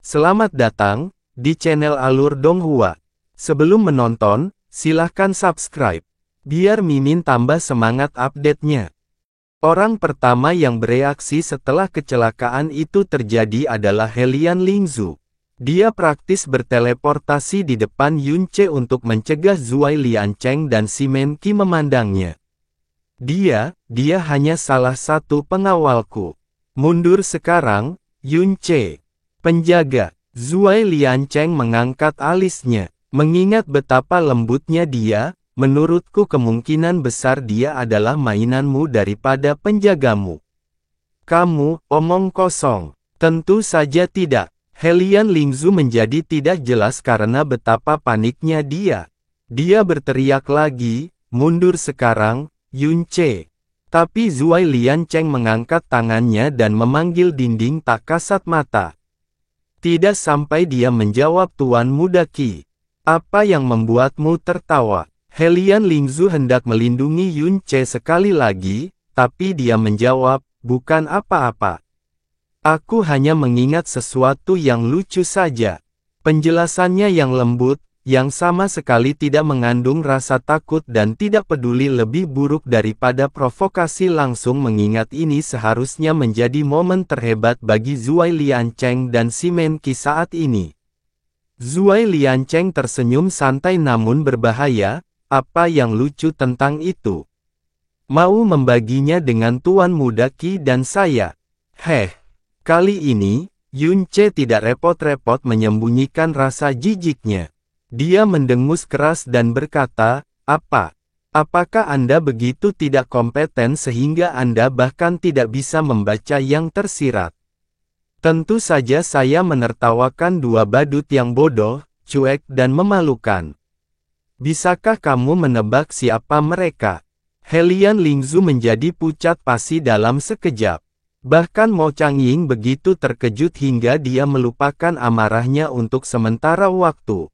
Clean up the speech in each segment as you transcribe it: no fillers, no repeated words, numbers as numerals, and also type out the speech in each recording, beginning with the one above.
Selamat datang di channel Alur Donghua. Sebelum menonton, silahkan subscribe, biar Mimin tambah semangat update-nya. Orang pertama yang bereaksi setelah kecelakaan itu terjadi adalah Helian Lingzu. Dia praktis berteleportasi di depan Yunce untuk mencegah Zuai Liancheng dan Simen Qi memandangnya. Dia hanya salah satu pengawalku. Mundur sekarang, Yunce. Penjaga, Zuai Liancheng mengangkat alisnya. Mengingat betapa lembutnya dia, menurutku kemungkinan besar dia adalah mainanmu daripada penjagamu. Kamu, omong kosong. Tentu saja tidak. Helian Lingzu menjadi tidak jelas karena betapa paniknya dia. Dia berteriak lagi, mundur sekarang, Yunce. Tapi Zuai Liancheng mengangkat tangannya dan memanggil dinding tak kasat mata. Tidak sampai dia menjawab Tuan Muda Qi. Apa yang membuatmu tertawa? Helian Lingzu hendak melindungi Yunce sekali lagi, tapi dia menjawab, bukan apa-apa. Aku hanya mengingat sesuatu yang lucu saja. Penjelasannya yang lembut, yang sama sekali tidak mengandung rasa takut dan tidak peduli lebih buruk daripada provokasi langsung mengingat ini seharusnya menjadi momen terhebat bagi Zuai Liancheng dan Simen Qi saat ini. Zuai Liancheng tersenyum santai namun berbahaya, apa yang lucu tentang itu? Mau membaginya dengan Tuan Muda Qi dan saya? Kali ini, Yunce tidak repot-repot menyembunyikan rasa jijiknya. Dia mendengus keras dan berkata, apakah Anda begitu tidak kompeten sehingga Anda bahkan tidak bisa membaca yang tersirat? Tentu saja saya menertawakan dua badut yang bodoh, cuek dan memalukan. Bisakah kamu menebak siapa mereka? Helian Lingzu menjadi pucat pasi dalam sekejap. Bahkan Mo Changying begitu terkejut hingga dia melupakan amarahnya untuk sementara waktu.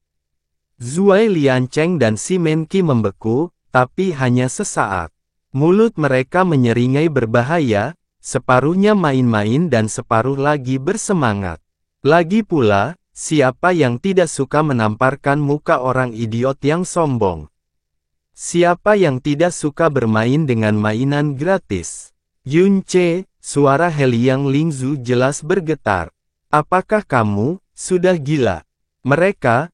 Zuai Liancheng dan Simen Qi membeku, tapi hanya sesaat. Mulut mereka menyeringai berbahaya, separuhnya main-main dan separuh lagi bersemangat. Lagi pula, siapa yang tidak suka menamparkan muka orang idiot yang sombong? Siapa yang tidak suka bermain dengan mainan gratis? Yunce, suara Helian Lingzu jelas bergetar. Apakah kamu sudah gila? Mereka,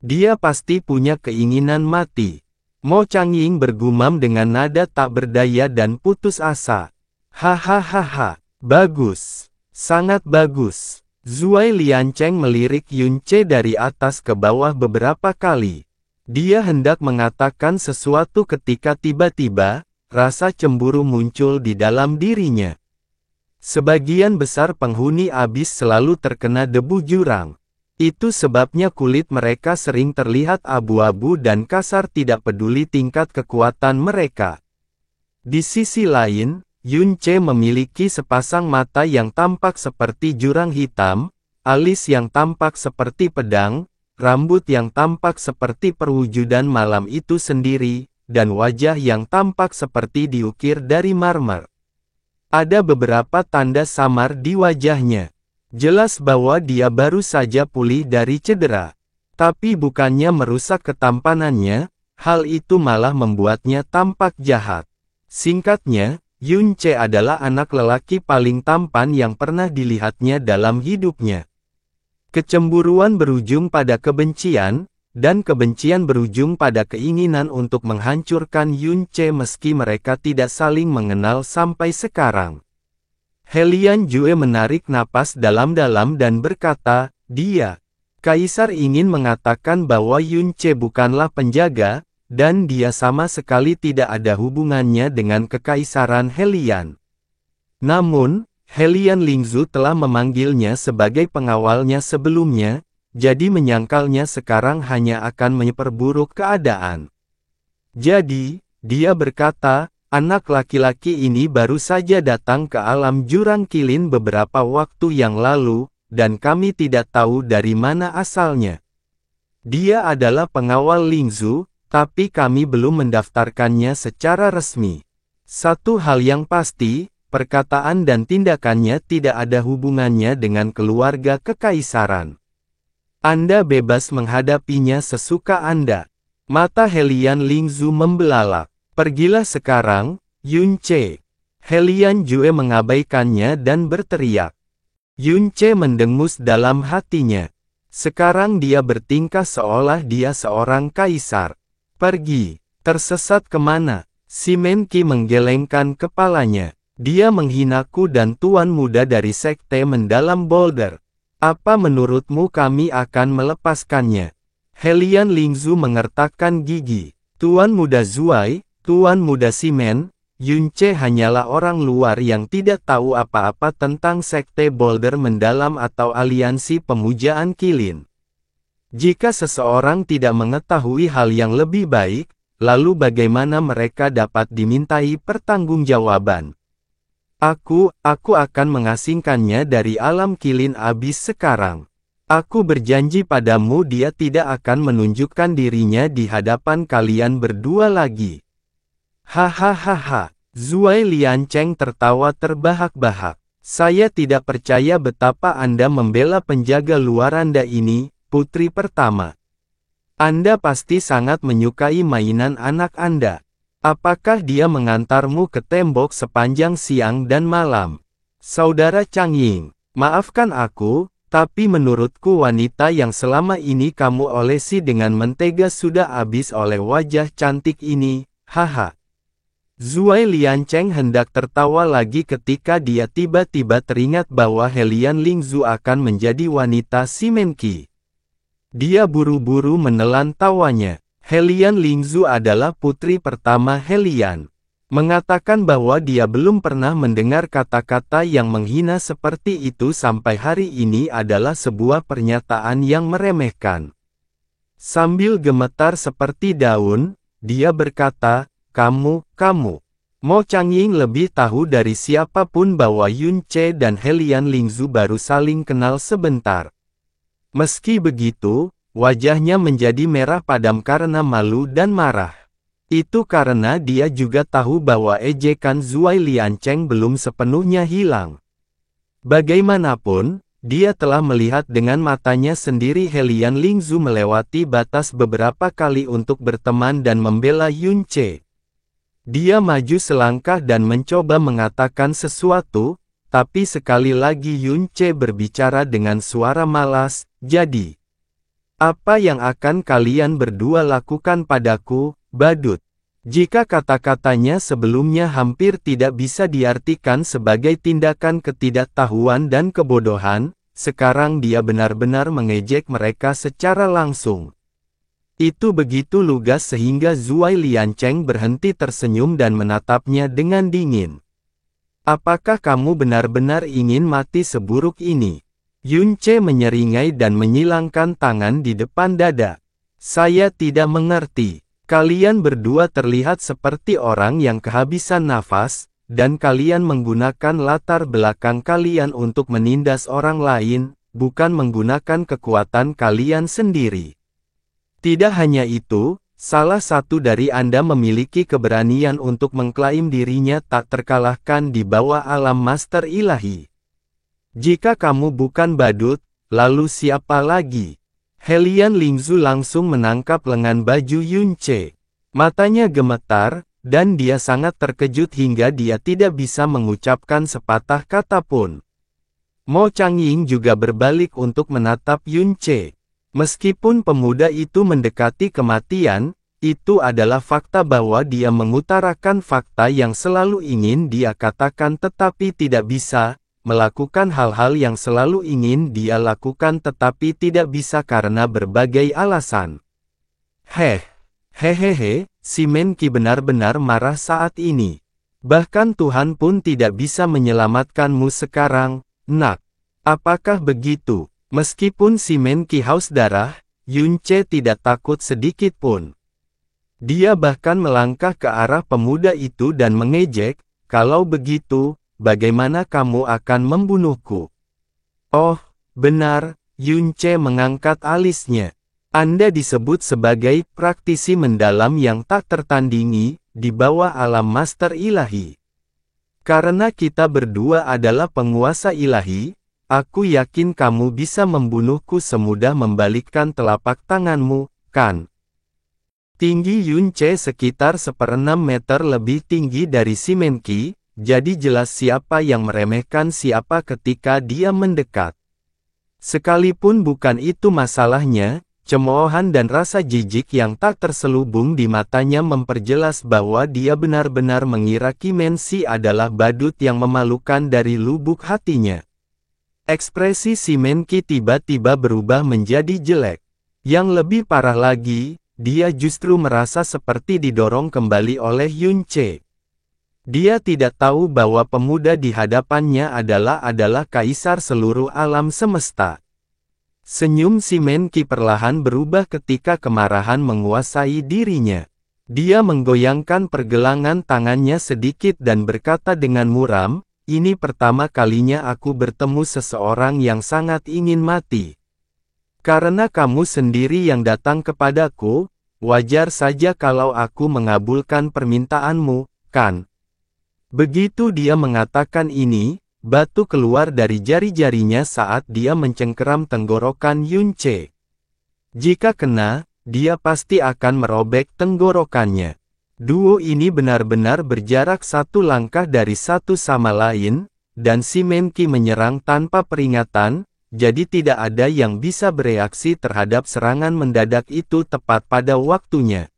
dia pasti punya keinginan mati. Mo Changying bergumam dengan nada tak berdaya dan putus asa. Hahaha, bagus. Sangat bagus. Zuai Liancheng melirik Yunce dari atas ke bawah beberapa kali. Dia hendak mengatakan sesuatu ketika tiba-tiba, rasa cemburu muncul di dalam dirinya. Sebagian besar penghuni abis selalu terkena debu jurang. Itu sebabnya kulit mereka sering terlihat abu-abu dan kasar tidak peduli tingkat kekuatan mereka. Di sisi lain, Yunce memiliki sepasang mata yang tampak seperti jurang hitam, alis yang tampak seperti pedang, rambut yang tampak seperti perwujudan malam itu sendiri, dan wajah yang tampak seperti diukir dari marmer. Ada beberapa tanda samar di wajahnya. Jelas bahwa dia baru saja pulih dari cedera. Tapi bukannya merusak ketampanannya, hal itu malah membuatnya tampak jahat. Singkatnya, Yunce adalah anak lelaki paling tampan yang pernah dilihatnya dalam hidupnya. Kecemburuan berujung pada kebencian, dan kebencian berujung pada keinginan untuk menghancurkan Yunce meski mereka tidak saling mengenal sampai sekarang. Helian Jue menarik napas dalam-dalam dan berkata, Kaisar ingin mengatakan bahwa Yunce bukanlah penjaga, dan dia sama sekali tidak ada hubungannya dengan kekaisaran Helian. Namun, Helian Lingzu telah memanggilnya sebagai pengawalnya sebelumnya, jadi menyangkalnya sekarang hanya akan memperburuk keadaan. Jadi, dia berkata, anak laki-laki ini baru saja datang ke alam jurang kilin beberapa waktu yang lalu, dan kami tidak tahu dari mana asalnya. Dia adalah pengawal Lingzu, tapi kami belum mendaftarkannya secara resmi. Satu hal yang pasti, perkataan dan tindakannya tidak ada hubungannya dengan keluarga kekaisaran. Anda bebas menghadapinya sesuka Anda. Mata Helian Lingzu membelalak. Pergilah sekarang, Yun Che. Helian Jue mengabaikannya dan berteriak. Yun Che mendengus dalam hatinya. Sekarang dia bertingkah seolah dia seorang kaisar. Pergi. Tersesat kemana? Si Menki menggelengkan kepalanya. Dia menghinaku dan tuan muda dari sekte mendalam Boulder. Apa menurutmu kami akan melepaskannya? Helian Lingzu mengertakkan gigi. Tuan muda Zuai, Tuan muda Simen, Yun Che hanyalah orang luar yang tidak tahu apa-apa tentang sekte Boulder mendalam atau aliansi pemujaan Qilin. Jika seseorang tidak mengetahui hal yang lebih baik, lalu bagaimana mereka dapat dimintai pertanggungjawaban? Aku akan mengasingkannya dari alam Qilin abis sekarang. Aku berjanji padamu dia tidak akan menunjukkan dirinya di hadapan kalian berdua lagi. Hahaha. Zuai Liancheng tertawa terbahak-bahak. Saya tidak percaya betapa Anda membela penjaga luar Anda ini, putri pertama. Anda pasti sangat menyukai mainan anak Anda. Apakah dia mengantarmu ke tembok sepanjang siang dan malam? Saudara Chang Ying, maafkan aku, tapi menurutku wanita yang selama ini kamu olesi dengan mentega sudah habis oleh wajah cantik ini, haha. Zuai Liancheng hendak tertawa lagi ketika dia tiba-tiba teringat bahwa Helian Lingzu akan menjadi wanita si Menki. Dia buru-buru menelan tawanya. Helian Lingzu adalah putri pertama Helian. Mengatakan bahwa dia belum pernah mendengar kata-kata yang menghina seperti itu sampai hari ini adalah sebuah pernyataan yang meremehkan. Sambil gemetar seperti daun, dia berkata, kamu. Mo Changying lebih tahu dari siapapun bahwa Yun Che dan Helian Lingzu baru saling kenal sebentar. Meski begitu, wajahnya menjadi merah padam karena malu dan marah. Itu karena dia juga tahu bahwa ejekan Zuai Liancheng belum sepenuhnya hilang. Bagaimanapun, dia telah melihat dengan matanya sendiri Helian Lingzu melewati batas beberapa kali untuk berteman dan membela Yun Che. Dia maju selangkah dan mencoba mengatakan sesuatu, tapi sekali lagi Yun Che berbicara dengan suara malas, jadi, apa yang akan kalian berdua lakukan padaku, badut? Jika kata-katanya sebelumnya hampir tidak bisa diartikan sebagai tindakan ketidaktahuan dan kebodohan, sekarang dia benar-benar mengejek mereka secara langsung. Itu begitu lugas sehingga Zuai Liancheng berhenti tersenyum dan menatapnya dengan dingin. Apakah kamu benar-benar ingin mati seburuk ini? Yun Che menyeringai dan menyilangkan tangan di depan dada. Saya tidak mengerti. Kalian berdua terlihat seperti orang yang kehabisan nafas, dan kalian menggunakan latar belakang kalian untuk menindas orang lain, bukan menggunakan kekuatan kalian sendiri. Tidak hanya itu, salah satu dari Anda memiliki keberanian untuk mengklaim dirinya tak terkalahkan di bawah alam Master Ilahi. Jika kamu bukan badut, lalu siapa lagi? Helian Lingzu langsung menangkap lengan baju Yun Che. Matanya gemetar, dan dia sangat terkejut hingga dia tidak bisa mengucapkan sepatah kata pun. Mo Changying juga berbalik untuk menatap Yun Che. Meskipun pemuda itu mendekati kematian, itu adalah fakta bahwa dia mengutarakan fakta yang selalu ingin dia katakan tetapi tidak bisa, melakukan hal-hal yang selalu ingin dia lakukan tetapi tidak bisa karena berbagai alasan. Hehehe, si Menki benar-benar marah saat ini. Bahkan Tuhan pun tidak bisa menyelamatkanmu sekarang, nak. Apakah begitu? Meskipun si Menki haus darah, Yun Che tidak takut sedikit pun. Dia bahkan melangkah ke arah pemuda itu dan mengejek, kalau begitu, bagaimana kamu akan membunuhku? Oh, benar, Yun Che mengangkat alisnya. Anda disebut sebagai praktisi mendalam yang tak tertandingi, di bawah alam Master Ilahi. Karena kita berdua adalah penguasa ilahi, aku yakin kamu bisa membunuhku semudah membalikkan telapak tanganmu, kan? Tinggi Yun Ce sekitar 1/6 meter lebih tinggi dari Si Men-ki, jadi jelas siapa yang meremehkan siapa ketika dia mendekat. Sekalipun bukan itu masalahnya, cemoohan dan rasa jijik yang tak terselubung di matanya memperjelas bahwa dia benar-benar mengira Ki Men-si adalah badut yang memalukan dari lubuk hatinya. Ekspresi Si Men-ki tiba-tiba berubah menjadi jelek. Yang lebih parah lagi, dia justru merasa seperti didorong kembali oleh Yun Ce. Dia tidak tahu bahwa pemuda di hadapannya adalah kaisar seluruh alam semesta. Senyum Si Men-ki perlahan berubah ketika kemarahan menguasai dirinya. Dia menggoyangkan pergelangan tangannya sedikit dan berkata dengan muram, "Ini pertama kalinya aku bertemu seseorang yang sangat ingin mati. Karena kamu sendiri yang datang kepadaku, wajar saja kalau aku mengabulkan permintaanmu, kan?" Begitu dia mengatakan ini, batu keluar dari jari-jarinya saat dia mencengkeram tenggorokan Yun Ce. Jika kena, dia pasti akan merobek tenggorokannya. Duo ini benar-benar berjarak satu langkah dari satu sama lain, dan Si Men-ki menyerang tanpa peringatan, jadi tidak ada yang bisa bereaksi terhadap serangan mendadak itu tepat pada waktunya.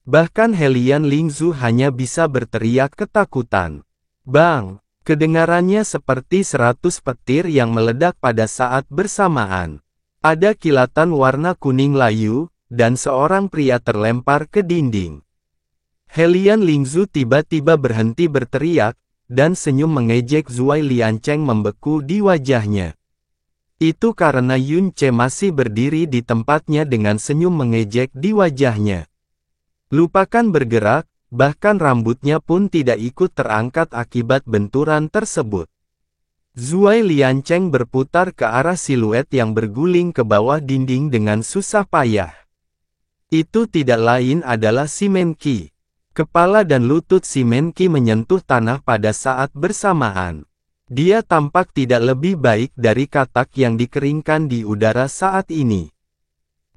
Bahkan Helian Lingzu hanya bisa berteriak ketakutan. Bang! Kedengarannya seperti 100 petir yang meledak pada saat bersamaan. Ada kilatan warna kuning layu, dan seorang pria terlempar ke dinding. Helian Lingzu tiba-tiba berhenti berteriak, dan senyum mengejek Zuai Liancheng membeku di wajahnya. Itu karena Yun Ce masih berdiri di tempatnya dengan senyum mengejek di wajahnya. Lupakan bergerak, bahkan rambutnya pun tidak ikut terangkat akibat benturan tersebut. Zuai Liancheng berputar ke arah siluet yang berguling ke bawah dinding dengan susah payah. Itu tidak lain adalah Si Men-ki. Kepala dan lutut Si Men-ki menyentuh tanah pada saat bersamaan. Dia tampak tidak lebih baik dari katak yang dikeringkan di udara saat ini.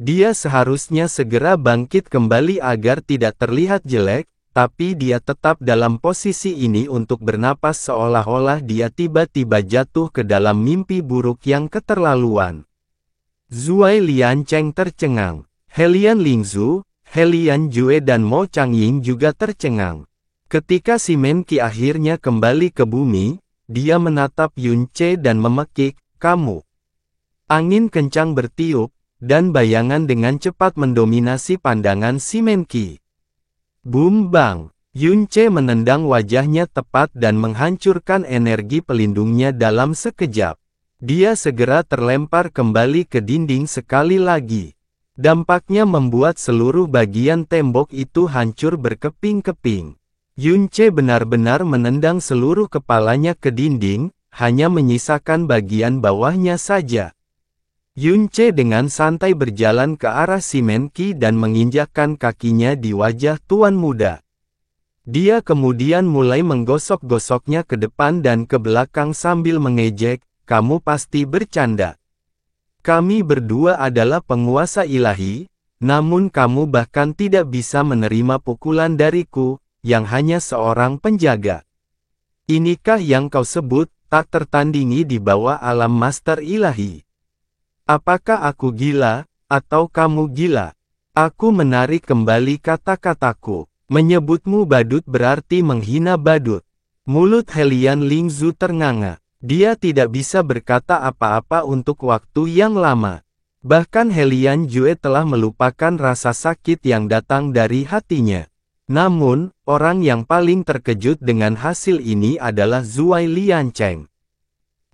Dia seharusnya segera bangkit kembali agar tidak terlihat jelek, tapi dia tetap dalam posisi ini untuk bernapas seolah-olah dia tiba-tiba jatuh ke dalam mimpi buruk yang keterlaluan. Zuai Liancheng tercengang. Helian Lingzu, Helian Jue dan Mo Changying juga tercengang. Ketika Si Men-ki akhirnya kembali ke bumi, dia menatap Yun Ce dan memekik, "Kamu." Angin kencang bertiup, dan bayangan dengan cepat mendominasi pandangan Si Men-ki. Boom bang! Yun Ce menendang wajahnya tepat dan menghancurkan energi pelindungnya dalam sekejap. Dia segera terlempar kembali ke dinding sekali lagi. Dampaknya membuat seluruh bagian tembok itu hancur berkeping-keping. Yun Ce benar-benar menendang seluruh kepalanya ke dinding, hanya menyisakan bagian bawahnya saja. Yun Ce dengan santai berjalan ke arah Si Men-ki dan menginjakkan kakinya di wajah tuan muda. Dia kemudian mulai menggosok-gosoknya ke depan dan ke belakang sambil mengejek, "Kamu pasti bercanda. Kami berdua adalah penguasa ilahi, namun kamu bahkan tidak bisa menerima pukulan dariku, yang hanya seorang penjaga. Inikah yang kau sebut, tak tertandingi di bawah alam master ilahi? Apakah aku gila, atau kamu gila?" Aku menarik kembali kata-kataku. Menyebutmu badut berarti menghina badut. Mulut Helian Lingzu ternganga. Dia tidak bisa berkata apa-apa untuk waktu yang lama. Bahkan Helian Jue telah melupakan rasa sakit yang datang dari hatinya. Namun, orang yang paling terkejut dengan hasil ini adalah Zuai Liancheng.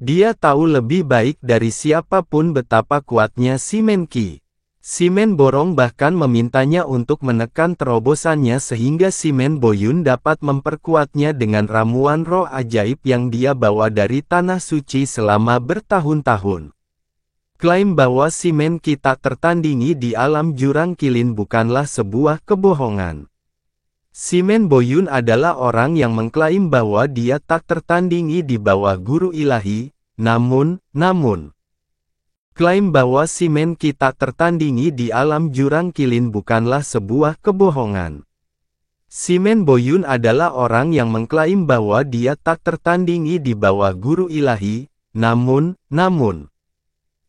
Dia tahu lebih baik dari siapapun betapa kuatnya Si Men-ki. Si Men Borong bahkan memintanya untuk menekan terobosannya sehingga Si Men Boyun dapat memperkuatnya dengan ramuan roh ajaib yang dia bawa dari Tanah Suci selama bertahun-tahun. Klaim bahwa Si Men-ki tak tertandingi di alam jurang kilin bukanlah sebuah kebohongan. Simen Boyun adalah orang yang mengklaim bahwa dia tak tertandingi di bawah guru ilahi, namun, klaim bahwa Simen Ki tak tertandingi di alam jurang kilin bukanlah sebuah kebohongan. Simen Boyun adalah orang yang mengklaim bahwa dia tak tertandingi di bawah guru ilahi, namun,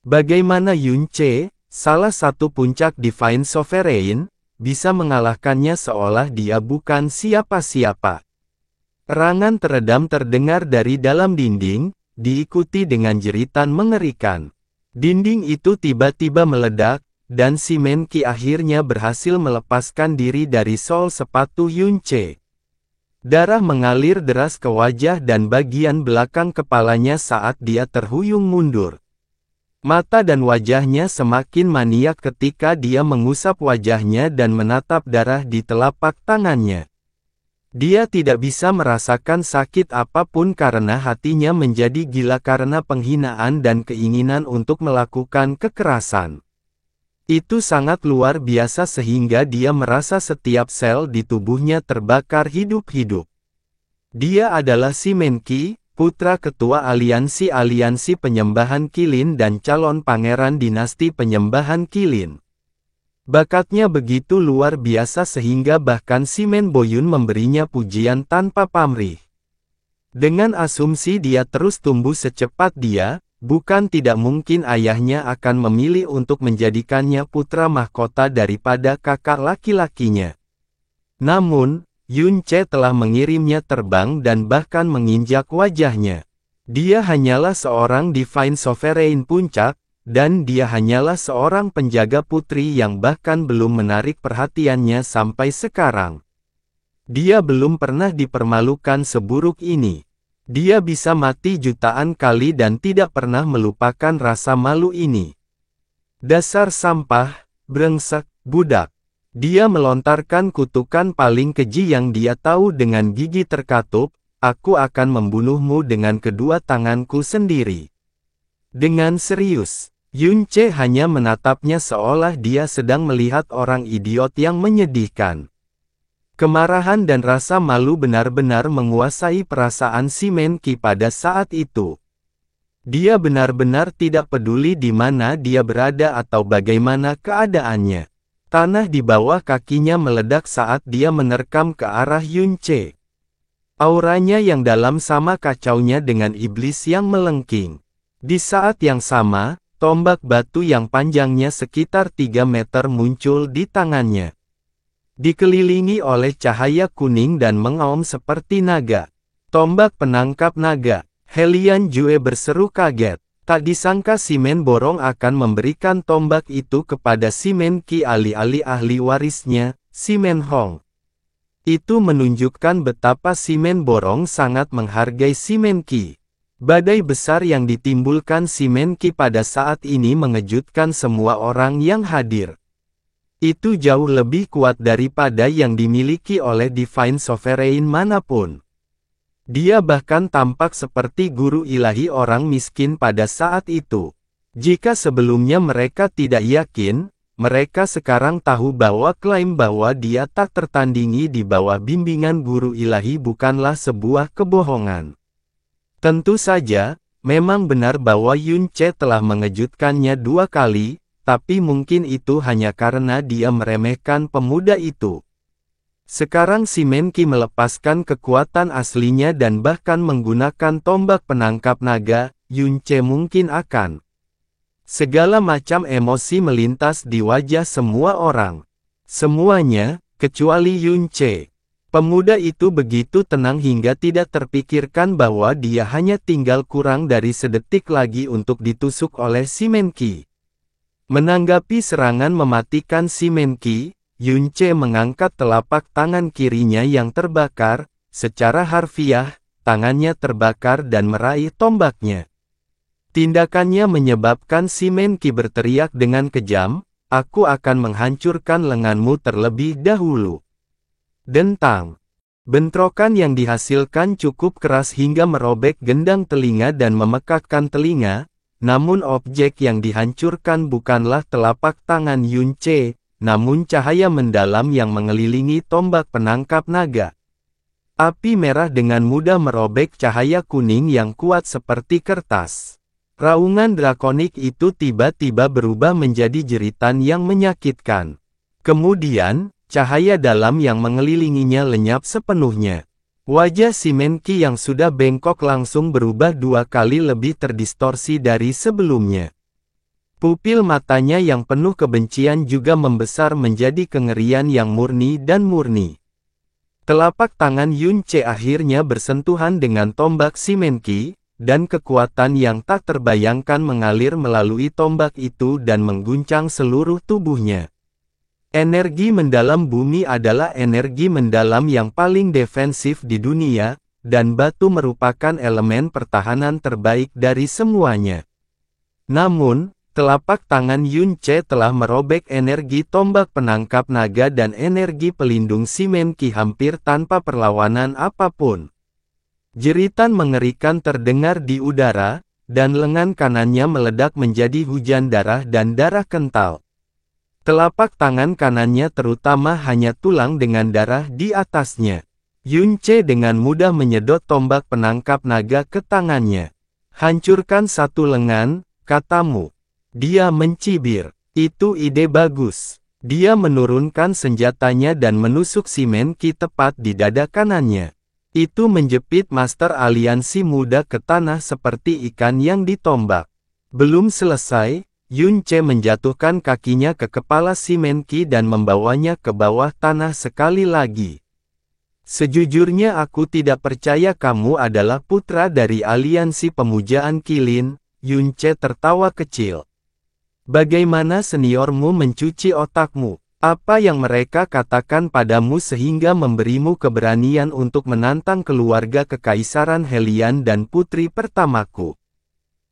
bagaimana Yun Che, salah satu puncak Divine Sovereign, bisa mengalahkannya seolah dia bukan siapa-siapa. Erangan teredam terdengar dari dalam dinding, diikuti dengan jeritan mengerikan. Dinding itu tiba-tiba meledak, dan Simen Ki akhirnya berhasil melepaskan diri dari sol sepatu Yun Che. Darah mengalir deras ke wajah dan bagian belakang kepalanya saat dia terhuyung mundur. Mata dan wajahnya semakin maniak ketika dia mengusap wajahnya dan menatap darah di telapak tangannya. Dia tidak bisa merasakan sakit apapun karena hatinya menjadi gila karena penghinaan dan keinginan untuk melakukan kekerasan. Itu sangat luar biasa sehingga dia merasa setiap sel di tubuhnya terbakar hidup-hidup. Dia adalah Simen Ki, putra ketua aliansi penyembahan Kilin dan calon pangeran dinasti penyembahan Kilin. Bakatnya begitu luar biasa sehingga bahkan Simen Boyun memberinya pujian tanpa pamrih. Dengan asumsi dia terus tumbuh secepat dia, bukan tidak mungkin ayahnya akan memilih untuk menjadikannya putra mahkota daripada kakak laki-lakinya. Namun, Yun Che telah mengirimnya terbang dan bahkan menginjak wajahnya. Dia hanyalah seorang Divine Sovereign puncak, dan dia hanyalah seorang penjaga putri yang bahkan belum menarik perhatiannya sampai sekarang. Dia belum pernah dipermalukan seburuk ini. Dia bisa mati jutaan kali dan tidak pernah melupakan rasa malu ini. Dasar sampah, brengsek, budak. Dia melontarkan kutukan paling keji yang dia tahu dengan gigi terkatup, aku akan membunuhmu dengan kedua tanganku sendiri. Dengan serius. Yun Che hanya menatapnya seolah dia sedang melihat orang idiot yang menyedihkan. Kemarahan dan rasa malu benar-benar menguasai perasaan Simen Ki pada saat itu. Dia benar-benar tidak peduli di mana dia berada atau bagaimana keadaannya. Tanah di bawah kakinya meledak saat dia menerkam ke arah Yun Che. Auranya yang dalam sama kacaunya dengan iblis yang melengking. Di saat yang sama, tombak batu yang panjangnya sekitar 3 meter muncul di tangannya. Dikelilingi oleh cahaya kuning dan mengaum seperti naga. Tombak penangkap naga. Helian Jue berseru kaget. Tak disangka Simen Borong akan memberikan tombak itu kepada Simen Ki alih-alih ahli warisnya, Simen Hong. Itu menunjukkan betapa Simen Borong sangat menghargai Simen Ki. Badai besar yang ditimbulkan Simen Ki pada saat ini mengejutkan semua orang yang hadir. Itu jauh lebih kuat daripada yang dimiliki oleh Divine Sovereign manapun. Dia bahkan tampak seperti guru ilahi orang miskin pada saat itu. Jika sebelumnya mereka tidak yakin, mereka sekarang tahu bahwa klaim bahwa dia tak tertandingi di bawah bimbingan guru ilahi bukanlah sebuah kebohongan. Tentu saja, memang benar bahwa Yun Che telah mengejutkannya 2 kali, tapi mungkin itu hanya karena dia meremehkan pemuda itu. Sekarang Simen Ki melepaskan kekuatan aslinya dan bahkan menggunakan tombak penangkap naga, Yun Che mungkin akan. Segala macam emosi melintas di wajah semua orang. Semuanya, kecuali Yun Che. Pemuda itu begitu tenang hingga tidak terpikirkan bahwa dia hanya tinggal kurang dari sedetik lagi untuk ditusuk oleh Simen Ki. Menanggapi serangan mematikan Simen Ki, Yun Che mengangkat telapak tangan kirinya yang terbakar, secara harfiah, tangannya terbakar dan meraih tombaknya. Tindakannya menyebabkan Simen Ki berteriak dengan kejam, aku akan menghancurkan lenganmu terlebih dahulu. Dentang. Bentrokan yang dihasilkan cukup keras hingga merobek gendang telinga dan memekakkan telinga, namun objek yang dihancurkan bukanlah telapak tangan Yun Che, namun cahaya mendalam yang mengelilingi tombak penangkap naga. Api merah dengan mudah merobek cahaya kuning yang kuat seperti kertas. Raungan drakonik itu tiba-tiba berubah menjadi jeritan yang menyakitkan. Kemudian, cahaya dalam yang mengelilinginya lenyap sepenuhnya. Wajah si Menki yang sudah bengkok langsung berubah 2 kali lebih terdistorsi dari sebelumnya. Pupil matanya yang penuh kebencian juga membesar menjadi kengerian yang murni dan murni. Telapak tangan Yun Ce akhirnya bersentuhan dengan tombak si Menki, dan kekuatan yang tak terbayangkan mengalir melalui tombak itu dan mengguncang seluruh tubuhnya. Energi mendalam bumi adalah energi mendalam yang paling defensif di dunia, dan batu merupakan elemen pertahanan terbaik dari semuanya. Namun, telapak tangan Yun Ce telah merobek energi tombak penangkap naga dan energi pelindung si Menki hampir tanpa perlawanan apapun. Jeritan mengerikan terdengar di udara, dan lengan kanannya meledak menjadi hujan darah dan darah kental. Telapak tangan kanannya terutama hanya tulang dengan darah di atasnya. Yun Ce dengan mudah menyedot tombak penangkap naga ke tangannya. Hancurkan satu lengan, katamu. Dia mencibir. Itu ide bagus. Dia menurunkan senjatanya dan menusuk si Menki tepat di dada kanannya. Itu menjepit Master Aliansi muda ke tanah seperti ikan yang ditombak. Belum selesai, Yun Ce menjatuhkan kakinya ke kepala si Menki dan membawanya ke bawah tanah sekali lagi. Sejujurnya aku tidak percaya kamu adalah putra dari Aliansi Pemujaan Qilin, Yun Ce tertawa kecil. Bagaimana seniormu mencuci otakmu? Apa yang mereka katakan padamu sehingga memberimu keberanian untuk menantang keluarga kekaisaran Helian dan putri pertamaku?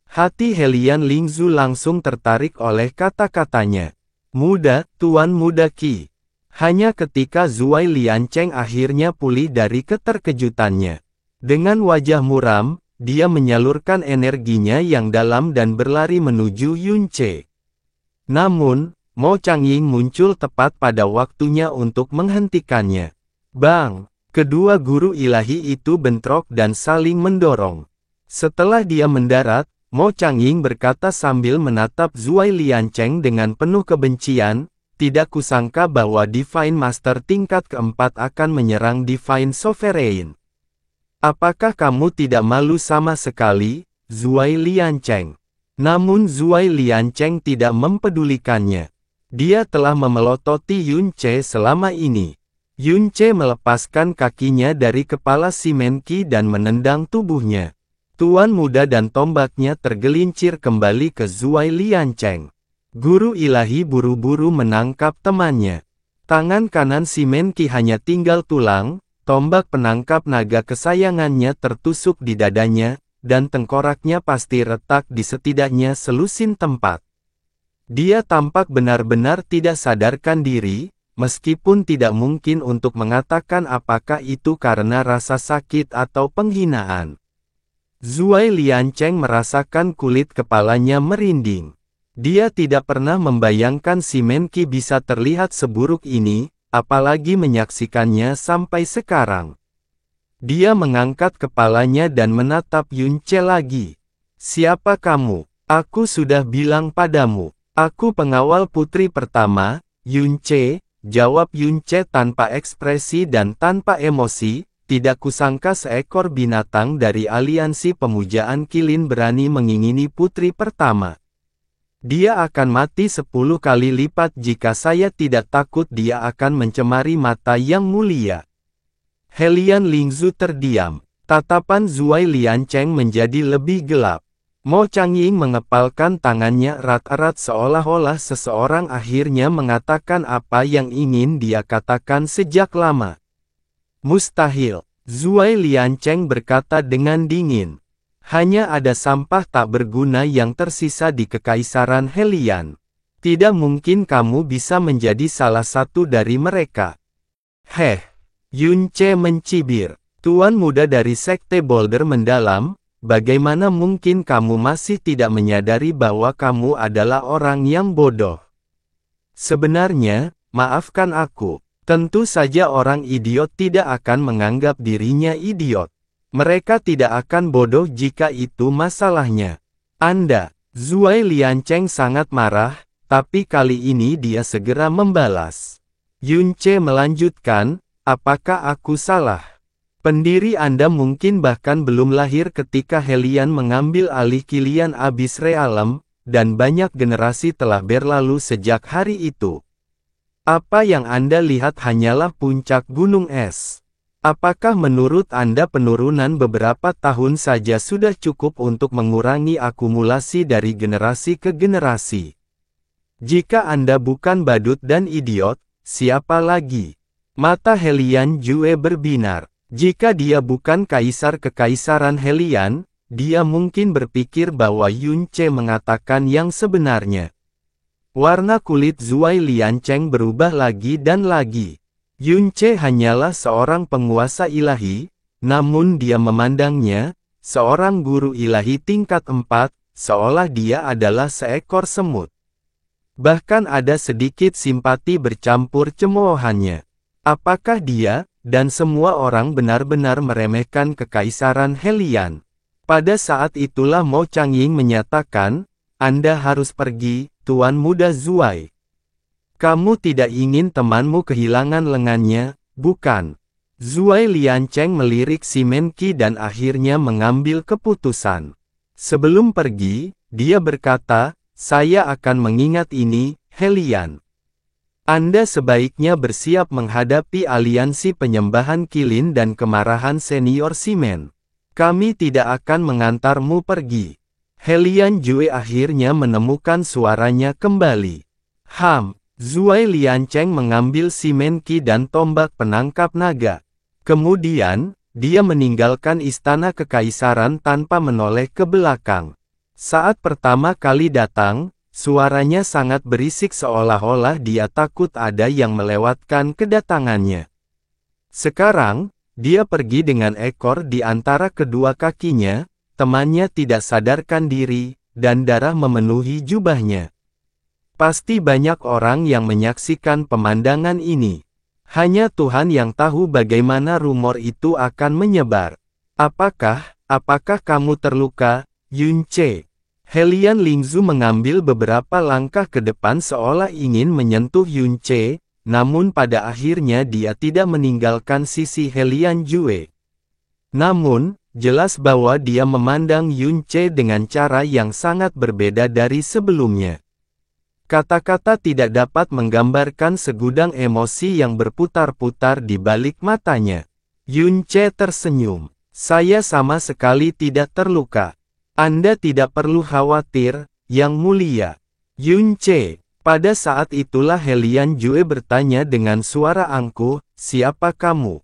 Hati Helian Lingzu langsung tertarik oleh kata-katanya. Muda, Tuan Muda Qi. Hanya ketika Zuai Liancheng akhirnya pulih dari keterkejutannya. Dengan wajah muram, dia menyalurkan energinya yang dalam dan berlari menuju Yun Ce. Namun, Mo Changying muncul tepat pada waktunya untuk menghentikannya. Bang! Kedua guru ilahi itu bentrok dan saling mendorong. Setelah dia mendarat, Mo Changying berkata sambil menatap Zuai Liancheng dengan penuh kebencian, tidak kusangka bahwa Divine Master tingkat keempat akan menyerang Divine Sovereign. Apakah kamu tidak malu sama sekali, Zuai Liancheng? Namun Zuai Liancheng tidak mempedulikannya. Dia telah memelototi Yun Ce selama ini. Yun Ce melepaskan kakinya dari kepala si Menki dan menendang tubuhnya. Tuan muda dan tombaknya tergelincir kembali ke Zuai Liancheng. Guru ilahi buru-buru menangkap temannya. Tangan kanan si Menki hanya tinggal tulang, tombak penangkap naga kesayangannya tertusuk di dadanya, dan tengkoraknya pasti retak di setidaknya selusin tempat. Dia tampak benar-benar tidak sadarkan diri, meskipun tidak mungkin untuk mengatakan apakah itu karena rasa sakit atau penghinaan. Zuai Liancheng merasakan kulit kepalanya merinding. Dia tidak pernah membayangkan si Menki bisa terlihat seburuk ini, apalagi menyaksikannya sampai sekarang. Dia mengangkat kepalanya dan menatap Yun Ce lagi. Siapa kamu? Aku sudah bilang padamu. Aku pengawal putri pertama, Yun Ce, jawab Yun Ce tanpa ekspresi dan tanpa emosi. Tidak kusangka seekor binatang dari Aliansi Pemujaan Qilin berani mengingini putri pertama. Dia akan mati 10 kali lipat jika saya tidak takut dia akan mencemari mata yang mulia. Helian Lingzu terdiam. Tatapan Zuai Liancheng menjadi lebih gelap. Mo Changying mengepalkan tangannya erat-erat seolah-olah seseorang akhirnya mengatakan apa yang ingin dia katakan sejak lama. Mustahil, Zuai Liancheng berkata dengan dingin. Hanya ada sampah tak berguna yang tersisa di Kekaisaran Helian. Tidak mungkin kamu bisa menjadi salah satu dari mereka. Heh, Yun Ce mencibir. Tuan muda dari Sekte Boulder Mendalam, bagaimana mungkin kamu masih tidak menyadari bahwa kamu adalah orang yang bodoh? Sebenarnya, maafkan aku. Tentu saja orang idiot tidak akan menganggap dirinya idiot. Mereka tidak akan bodoh jika itu masalahnya. Anda, Zuai Liancheng sangat marah, tapi kali ini dia segera membalas. Yunce melanjutkan, apakah aku salah? Pendiri Anda mungkin bahkan belum lahir ketika Helian mengambil alih Kilian Abyss Realm, dan banyak generasi telah berlalu sejak hari itu. Apa yang Anda lihat hanyalah puncak gunung es. Apakah menurut Anda penurunan beberapa tahun saja sudah cukup untuk mengurangi akumulasi dari generasi ke generasi? Jika Anda bukan badut dan idiot, siapa lagi? Mata Helian Jue berbinar. Jika dia bukan kaisar kekaisaran Helian, dia mungkin berpikir bahwa Yunce mengatakan yang sebenarnya. Warna kulit Zuai Liancheng berubah lagi dan lagi. Yunce hanyalah seorang penguasa ilahi, namun dia memandangnya, seorang guru ilahi tingkat 4, seolah dia adalah seekor semut. Bahkan ada sedikit simpati bercampur cemoohannya. Apakah dia, dan semua orang benar-benar meremehkan kekaisaran Helian? Pada saat itulah Mo Changying menyatakan, Anda harus pergi, Tuan Muda Zuai. Kamu tidak ingin temanmu kehilangan lengannya, bukan? Zuai Liancheng melirik si Menqi dan akhirnya mengambil keputusan. Sebelum pergi, dia berkata, saya akan mengingat ini, Helian. Anda sebaiknya bersiap menghadapi aliansi penyembahan Qilin dan kemarahan senior Simen. Kami tidak akan mengantarmu pergi. Helian Jue akhirnya menemukan suaranya kembali. Zuai Liancheng mengambil si Menqi dan tombak penangkap naga. Kemudian, dia meninggalkan istana kekaisaran tanpa menoleh ke belakang. Saat pertama kali datang, suaranya sangat berisik seolah-olah dia takut ada yang melewatkan kedatangannya. Sekarang, dia pergi dengan ekor di antara kedua kakinya, temannya tidak sadarkan diri, dan darah memenuhi jubahnya. Pasti banyak orang yang menyaksikan pemandangan ini. Hanya Tuhan yang tahu bagaimana rumor itu akan menyebar. Apakah kamu terluka, Yunce? Helian Lingzu mengambil beberapa langkah ke depan seolah ingin menyentuh Yunce, namun pada akhirnya dia tidak meninggalkan sisi Helian Jue. Namun, jelas bahwa dia memandang Yunce dengan cara yang sangat berbeda dari sebelumnya. Kata-kata tidak dapat menggambarkan segudang emosi yang berputar-putar di balik matanya. Yunce tersenyum. Saya sama sekali tidak terluka. Anda tidak perlu khawatir, Yang Mulia. Yunce. Pada saat itulah Helian Jue bertanya dengan suara angkuh, siapa kamu?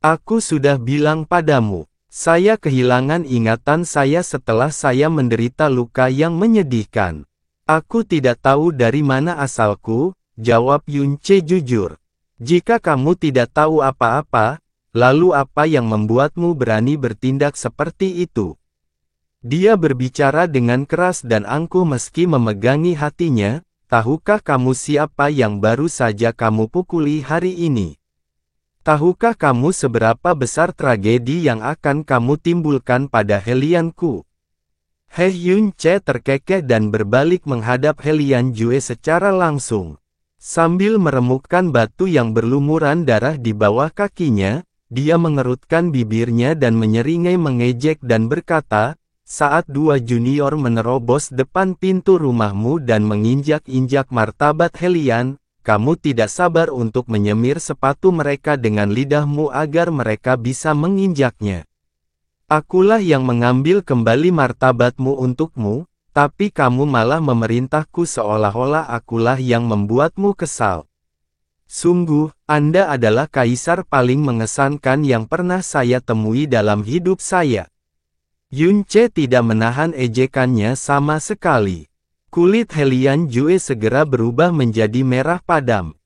Aku sudah bilang padamu, saya kehilangan ingatan saya setelah saya menderita luka yang menyedihkan. Aku tidak tahu dari mana asalku, jawab Yunce jujur. Jika kamu tidak tahu apa-apa, lalu apa yang membuatmu berani bertindak seperti itu? Dia berbicara dengan keras dan angkuh meski memegangi hatinya. Tahukah kamu siapa yang baru saja kamu pukuli hari ini? Tahukah kamu seberapa besar tragedi yang akan kamu timbulkan pada Helianku? He Yunce terkekeh dan berbalik menghadap Helian Jue secara langsung. Sambil meremukkan batu yang berlumuran darah di bawah kakinya, dia mengerutkan bibirnya dan menyeringai mengejek dan berkata, saat dua junior menerobos depan pintu rumahmu dan menginjak-injak martabat Helian, kamu tidak sabar untuk menyemir sepatu mereka dengan lidahmu agar mereka bisa menginjaknya. Akulah yang mengambil kembali martabatmu untukmu, tapi kamu malah memerintahku seolah-olah akulah yang membuatmu kesal. Sungguh, Anda adalah kaisar paling mengesankan yang pernah saya temui dalam hidup saya. Yunce tidak menahan ejekannya sama sekali. Kulit Helian Jue segera berubah menjadi merah padam.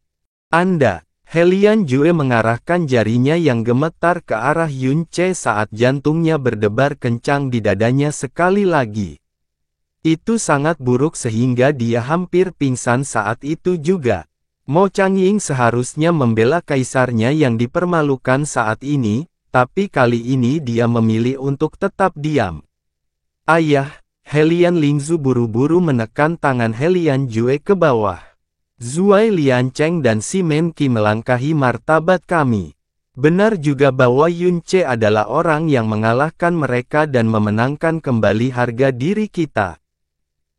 Anda, Helian Jue mengarahkan jarinya yang gemetar ke arah Yunce saat jantungnya berdebar kencang di dadanya sekali lagi. Itu sangat buruk sehingga dia hampir pingsan saat itu juga. Mo Changying seharusnya membela kaisarnya yang dipermalukan saat ini, tapi kali ini dia memilih untuk tetap diam. Ayah, Helian Lingzu buru-buru menekan tangan Helian Jue ke bawah. Zuai Liancheng dan Simen Qi melangkahi martabat kami. Benar juga bahwa Yun Ce adalah orang yang mengalahkan mereka dan memenangkan kembali harga diri kita.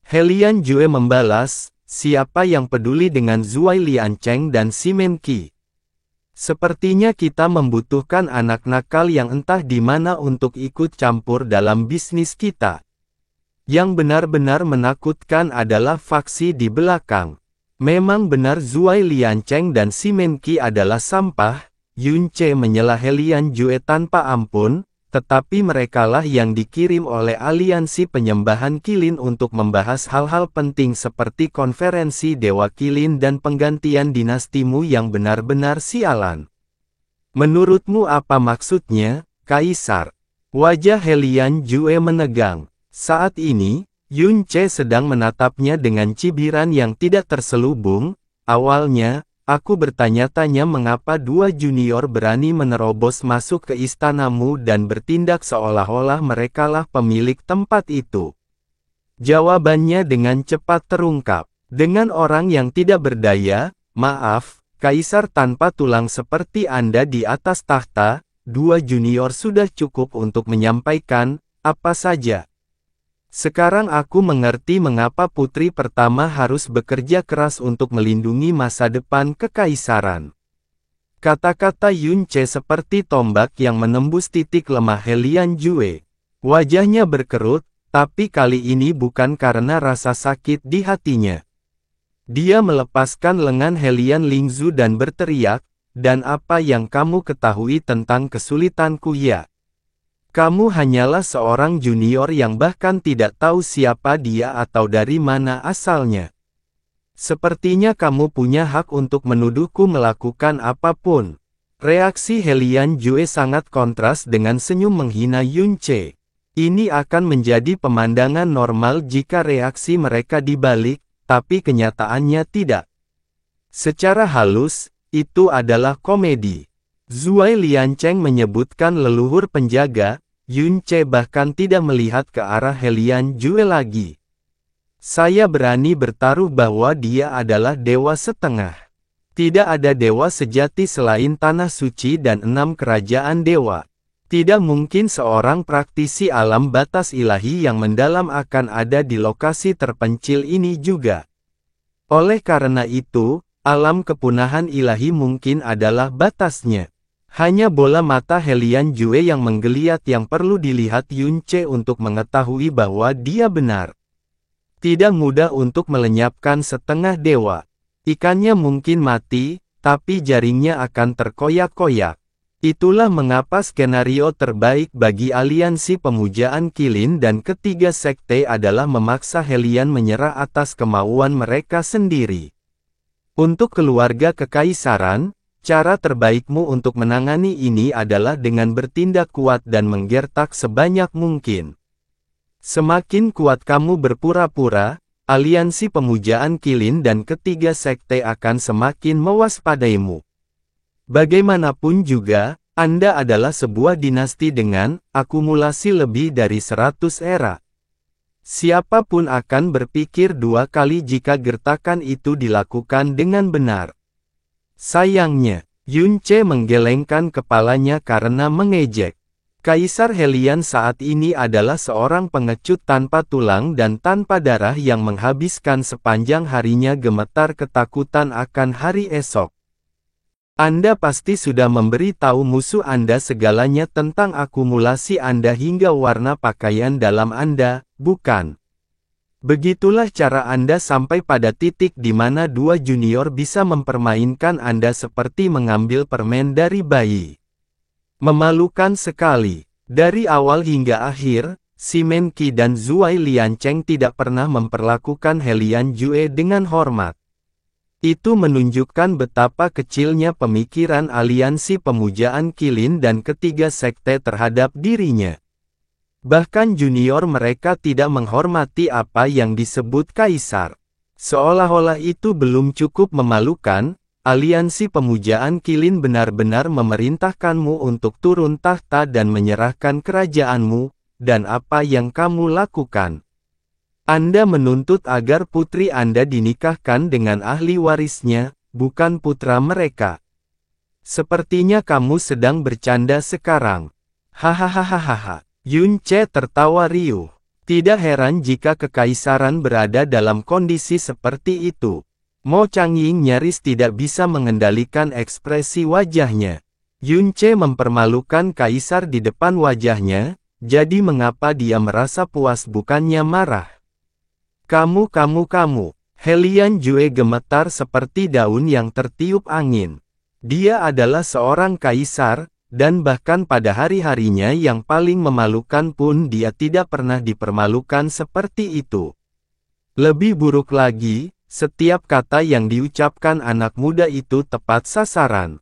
Helian Jue membalas, siapa yang peduli dengan Zuai Liancheng dan Simen Qi? Sepertinya kita membutuhkan anak nakal yang entah di mana untuk ikut campur dalam bisnis kita. Yang benar-benar menakutkan adalah faksi di belakang. Memang benar Zuai Liancheng dan Simen Qi adalah sampah. Yun Ce menyela Helian Jue tanpa ampun, tetapi merekalah yang dikirim oleh aliansi penyembahan Qilin untuk membahas hal-hal penting seperti konferensi Dewa Qilin dan penggantian dinastimu yang benar-benar sialan. Menurutmu apa maksudnya, Kaisar? Wajah Helian Jue menegang. Saat ini, Yun Ce sedang menatapnya dengan cibiran yang tidak terselubung. Awalnya, aku bertanya-tanya mengapa dua junior berani menerobos masuk ke istanamu dan bertindak seolah-olah merekalah pemilik tempat itu. Jawabannya dengan cepat terungkap. Dengan orang yang tidak berdaya, maaf, kaisar tanpa tulang seperti Anda di atas tahta, dua junior sudah cukup untuk menyampaikan apa saja. Sekarang aku mengerti mengapa putri pertama harus bekerja keras untuk melindungi masa depan kekaisaran. Kata-kata Yun Ce seperti tombak yang menembus titik lemah Helian Jue. Wajahnya berkerut, tapi kali ini bukan karena rasa sakit di hatinya. Dia melepaskan lengan Helian Lingzu dan berteriak, "Dan apa yang kamu ketahui tentang kesulitanku ya? Kamu hanyalah seorang junior yang bahkan tidak tahu siapa dia atau dari mana asalnya. Sepertinya kamu punya hak untuk menuduhku melakukan apapun." Reaksi Helian Jue sangat kontras dengan senyum menghina Yun Ce. Ini akan menjadi pemandangan normal jika reaksi mereka dibalik, tapi kenyataannya tidak. Secara halus, itu adalah komedi. Zuai Liancheng menyebutkan leluhur penjaga, Yun Ce bahkan tidak melihat ke arah Helian Jue lagi. Saya berani bertaruh bahwa dia adalah dewa setengah. Tidak ada dewa sejati selain tanah suci dan 6 kerajaan dewa. Tidak mungkin seorang praktisi alam batas ilahi yang mendalam akan ada di lokasi terpencil ini juga. Oleh karena itu, alam kepunahan ilahi mungkin adalah batasnya. Hanya bola mata Helian Jue yang menggeliat yang perlu dilihat Yun Ce untuk mengetahui bahwa dia benar. Tidak mudah untuk melenyapkan setengah dewa. Ikannya mungkin mati, tapi jaringnya akan terkoyak-koyak. Itulah mengapa skenario terbaik bagi aliansi pemujaan Qilin dan ketiga sekte adalah memaksa Helian menyerah atas kemauan mereka sendiri. Untuk keluarga kekaisaran, cara terbaikmu untuk menangani ini adalah dengan bertindak kuat dan menggertak sebanyak mungkin. Semakin kuat kamu berpura-pura, aliansi pemujaan Qilin dan ketiga sekte akan semakin mewaspadaimu. Bagaimanapun juga, Anda adalah sebuah dinasti dengan akumulasi lebih dari 100 era. Siapapun akan berpikir dua kali jika gertakan itu dilakukan dengan benar. Sayangnya, Yun Ce menggelengkan kepalanya karena mengejek. Kaisar Helian saat ini adalah seorang pengecut tanpa tulang dan tanpa darah yang menghabiskan sepanjang harinya gemetar ketakutan akan hari esok. Anda pasti sudah memberi tahu musuh Anda segalanya tentang akumulasi Anda hingga warna pakaian dalam Anda, bukan? Begitulah cara Anda sampai pada titik di mana dua junior bisa mempermainkan Anda seperti mengambil permen dari bayi. Memalukan sekali. Dari awal hingga akhir, Simen Qi dan Zuai Liancheng tidak pernah memperlakukan Helian Jue dengan hormat. Itu menunjukkan betapa kecilnya pemikiran aliansi pemujaan Qilin dan ketiga sekte terhadap dirinya. Bahkan junior mereka tidak menghormati apa yang disebut kaisar. Seolah-olah itu belum cukup memalukan, aliansi pemujaan Qilin benar-benar memerintahkanmu untuk turun tahta dan menyerahkan kerajaanmu, dan apa yang kamu lakukan? Anda menuntut agar putri Anda dinikahkan dengan ahli warisnya, bukan putra mereka. Sepertinya kamu sedang bercanda sekarang. Hahaha. Yun Ce tertawa riuh. Tidak heran jika kekaisaran berada dalam kondisi seperti itu. Mo Changying nyaris tidak bisa mengendalikan ekspresi wajahnya. Yun Ce mempermalukan kaisar di depan wajahnya, jadi mengapa dia merasa puas bukannya marah? Kamu. Helian Jue gemetar seperti daun yang tertiup angin. Dia adalah seorang kaisar, dan bahkan pada hari-harinya yang paling memalukan pun dia tidak pernah dipermalukan seperti itu. Lebih buruk lagi, setiap kata yang diucapkan anak muda itu tepat sasaran.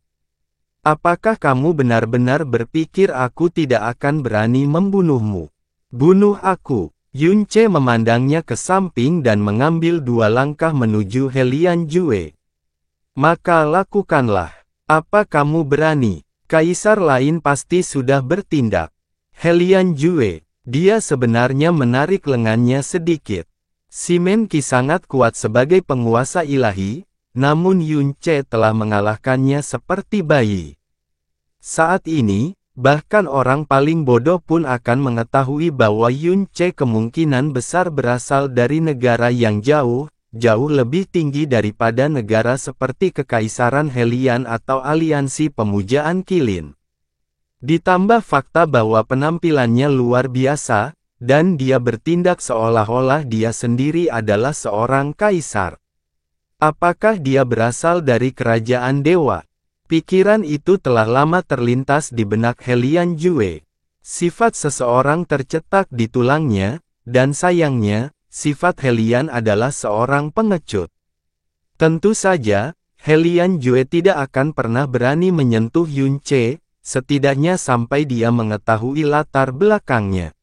Apakah kamu benar-benar berpikir aku tidak akan berani membunuhmu? Bunuh aku. Yun Ce memandangnya ke samping dan mengambil 2 langkah menuju Helian Jue. Maka lakukanlah. Apa kamu berani? Kaisar lain pasti sudah bertindak. Helian Jue, dia sebenarnya menarik lengannya sedikit. Simen Qi sangat kuat sebagai penguasa ilahi, namun Yun Ce telah mengalahkannya seperti bayi. Saat ini, bahkan orang paling bodoh pun akan mengetahui bahwa Yun Ce kemungkinan besar berasal dari negara yang jauh lebih tinggi daripada negara seperti Kekaisaran Helian atau aliansi pemujaan Qilin. Ditambah fakta bahwa penampilannya luar biasa, dan dia bertindak seolah-olah dia sendiri adalah seorang kaisar. Apakah dia berasal dari kerajaan dewa? Pikiran itu telah lama terlintas di benak Helian Jue. Sifat seseorang tercetak di tulangnya, dan sayangnya, sifat Helian adalah seorang pengecut. Tentu saja, Helian Jue tidak akan pernah berani menyentuh Yun Ce, setidaknya sampai dia mengetahui latar belakangnya.